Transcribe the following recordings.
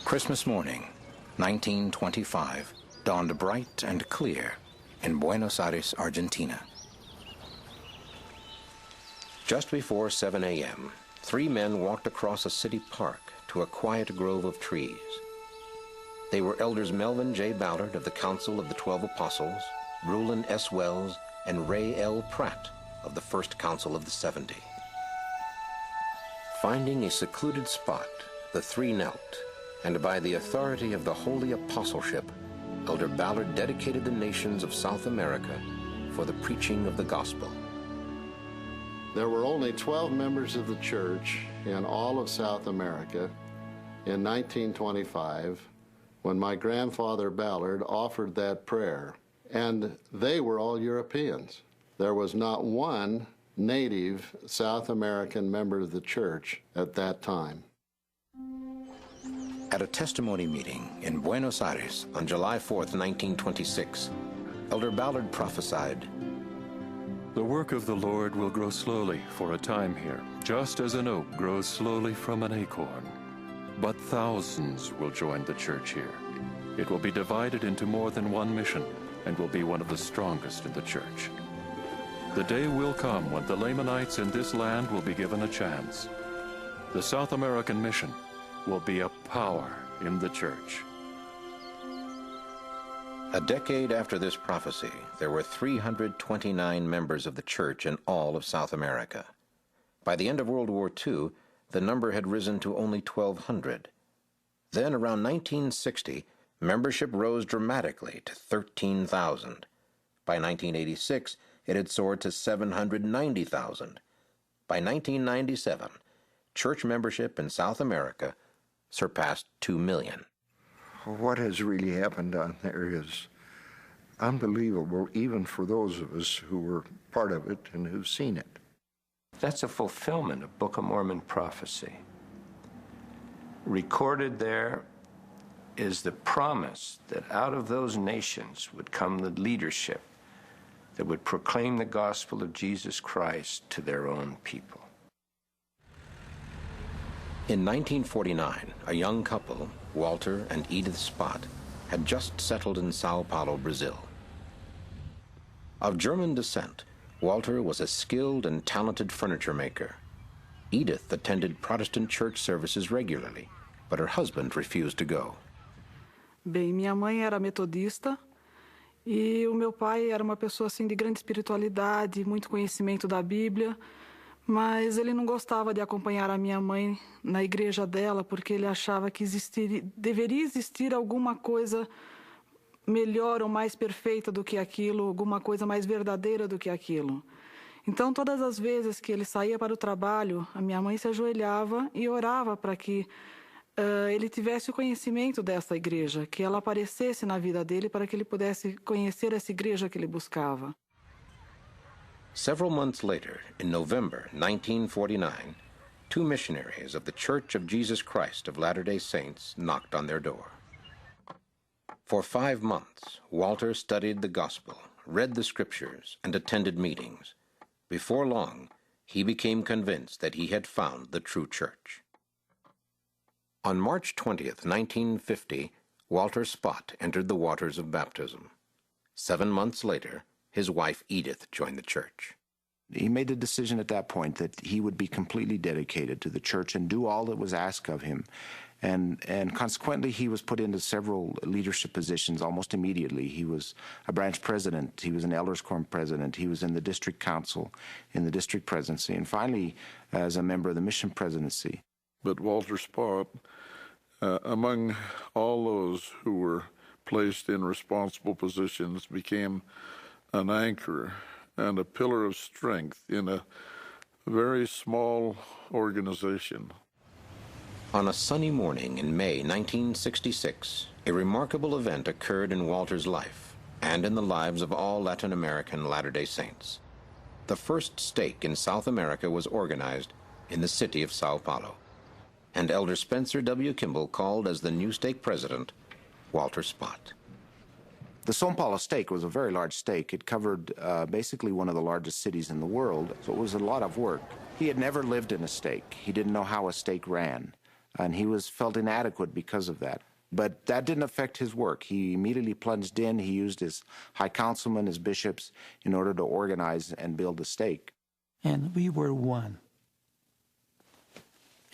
Christmas morning, 1925, dawned bright and clear in Buenos Aires, Argentina. Just before 7 a.m., 3 men walked across a city park to a quiet grove of trees. They were Elders Melvin J. Ballard of the Council of the 12 Apostles, Rulon S. Wells, and Rey L. Pratt of the First Council of the 70. Finding a secluded spot, the 3 knelt, and by the authority of the Holy Apostleship, Elder Ballard dedicated the nations of South America for the preaching of the gospel. There were only 12 members of the church in all of South America in 1925 when my grandfather Ballard offered that prayer, and they were all Europeans. There was not one native South American member of the church at that time. At a testimony meeting in Buenos Aires on July 4th, 1926, Elder Ballard prophesied, "The work of the Lord will grow slowly for a time here, just as an oak grows slowly from an acorn. But thousands will join the church here. It will be divided into more than one mission and will be one of the strongest in the church. The day will come when the Lamanites in this land will be given a chance. The South American mission will be a power in the church." A decade after this prophecy, there were 329 members of the church in all of South America. By the end of World War II, the number had risen to only 1,200. Then, around 1960, membership rose dramatically to 13,000. By 1986, it had soared to 790,000. By 1997, church membership in South America surpassed 2 million. What has really happened down there is unbelievable, even for those of us who were part of it and who've seen it. That's a fulfillment of Book of Mormon prophecy. Recorded there is the promise that out of those nations would come the leadership that would proclaim the gospel of Jesus Christ to their own people. In 1949, a young couple, Walter and Edith Spott, had just settled in Sao Paulo, Brazil. Of German descent, Walter was a skilled and talented furniture maker. Edith attended Protestant church services regularly, but her husband refused to go. Bem, minha mãe era metodista e o meu pai era uma pessoa assim de grande espiritualidade, muito conhecimento da Bíblia. Mas ele não gostava de acompanhar a minha mãe na igreja dela, porque ele achava que deveria existir alguma coisa melhor ou mais perfeita do que aquilo, alguma coisa mais verdadeira do que aquilo. Então, todas as vezes que ele saía para o trabalho, a minha mãe se ajoelhava e orava para que ele tivesse o conhecimento dessa igreja, que ela aparecesse na vida dele para que ele pudesse conhecer essa igreja que ele buscava. Several months later, in November 1949, 2 missionaries of the Church of Jesus Christ of Latter-day Saints knocked on their door. For 5 months, Walter studied the gospel, read the scriptures, and attended meetings. Before long, he became convinced that he had found the true church. On March 20th, 1950, Walter Spott entered the waters of baptism. 7 months later, his wife Edith joined the church. He made the decision at that point that he would be completely dedicated to the church and do all that was asked of him. And consequently, he was put into several leadership positions almost immediately. He was a branch president. He was an elders quorum president. He was in the district council, in the district presidency, and finally as a member of the mission presidency. But Walter Spott, among all those who were placed in responsible positions, became an anchor and a pillar of strength in a very small organization. On a sunny morning in May 1966, a remarkable event occurred in Walter's life and in the lives of all Latin American Latter-day Saints. The first stake in South America was organized in the city of Sao Paulo, and Elder Spencer W. Kimball called as the new stake president Walter Spott. The São Paulo stake was a very large stake. It covered basically one of the largest cities in the world, so it was a lot of work. He had never lived in a stake. He didn't know how a stake ran. and he felt inadequate because of that. But that didn't affect his work. He immediately plunged in. He used his high councilmen, his bishops, in order to organize and build a stake. And we were one.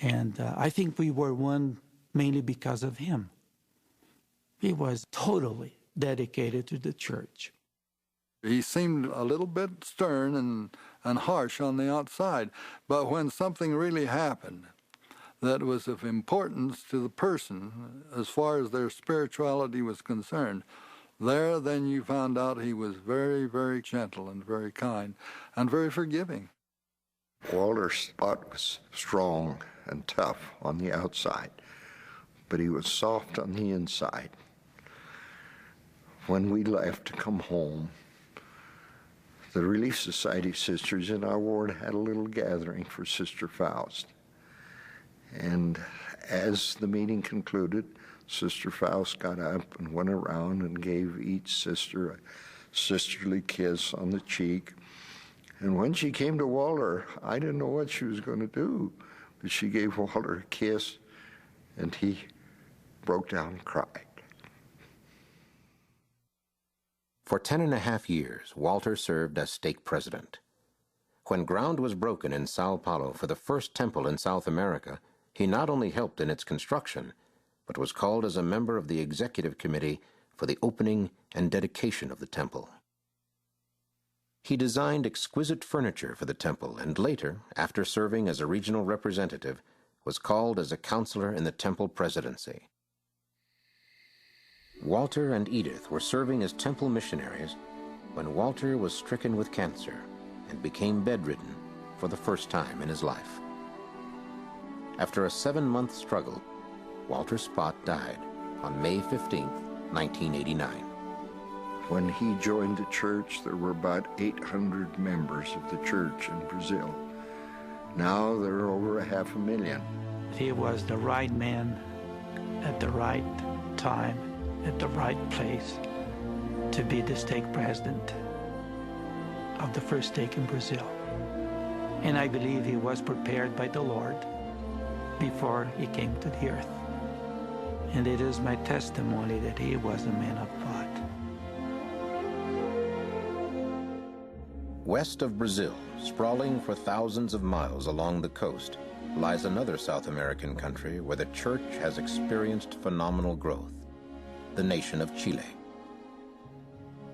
And I think we were one mainly because of him. He was totally dedicated to the church. He seemed a little bit stern and harsh on the outside, but when something really happened that was of importance to the person as far as their spirituality was concerned, then you found out he was very, very gentle and very kind and very forgiving. Walter Spot was strong and tough on the outside, but he was soft on the inside. When we left to come home, the Relief Society sisters in our ward had a little gathering for Sister Faust. And as the meeting concluded, Sister Faust got up and went around and gave each sister a sisterly kiss on the cheek. And when she came to Walter, I didn't know what she was going to do, but she gave Walter a kiss, and he broke down and cried. For 10.5 years, Walter served as stake president. When ground was broken in Sao Paulo for the first temple in South America, he not only helped in its construction, but was called as a member of the executive committee for the opening and dedication of the temple. He designed exquisite furniture for the temple and later, after serving as a regional representative, was called as a counselor in the temple presidency. Walter and Edith were serving as temple missionaries when Walter was stricken with cancer and became bedridden for the first time in his life. After a 7-month struggle, Walter Spot died on May 15, 1989. When he joined the church, there were about 800 members of the church in Brazil. Now there are over 500,000. He was the right man at the right time, at the right place to be the stake president of the first stake in Brazil. And I believe he was prepared by the Lord before he came to the earth. And it is my testimony that he was a man of God. West of Brazil, sprawling for thousands of miles along the coast, lies another South American country where the church has experienced phenomenal growth, the nation of Chile.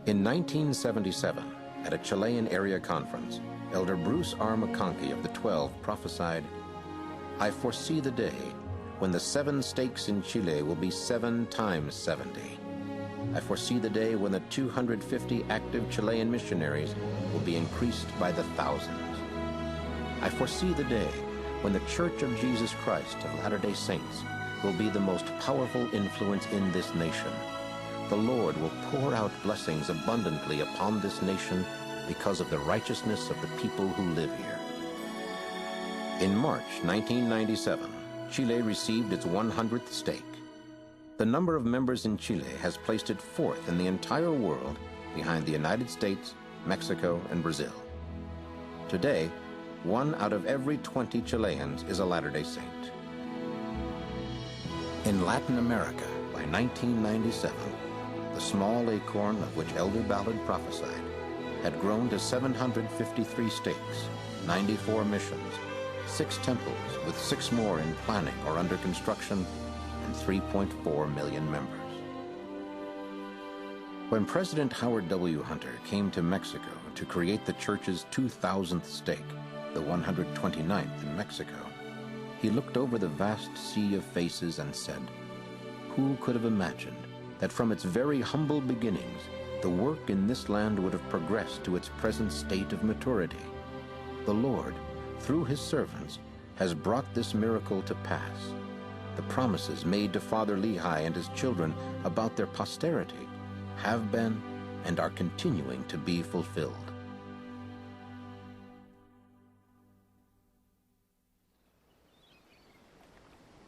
In 1977, at a Chilean area conference, Elder Bruce R. McConkie of the 12 prophesied, "I foresee the day when the 7 stakes in Chile will be 7 times 70. I foresee the day when the 250 active Chilean missionaries will be increased by the thousands. I foresee the day when the Church of Jesus Christ of Latter-day Saints will be the most powerful influence in this nation. The Lord will pour out blessings abundantly upon this nation because of the righteousness of the people who live here." In March 1997, Chile received its 100th stake. The number of members in Chile has placed it 4th in the entire world behind the United States, Mexico, and Brazil. Today, 1 out of every 20 Chileans is a Latter-day Saint. In Latin America, by 1997, the small acorn of which Elder Ballard prophesied had grown to 753 stakes, 94 missions, 6 temples with 6 more in planning or under construction, and 3.4 million members. When President Howard W. Hunter came to Mexico to create the church's 2,000th stake, the 129th in Mexico, he looked over the vast sea of faces and said, "Who could have imagined that from its very humble beginnings, the work in this land would have progressed to its present state of maturity? The Lord, through his servants, has brought this miracle to pass. The promises made to Father Lehi and his children about their posterity have been and are continuing to be fulfilled."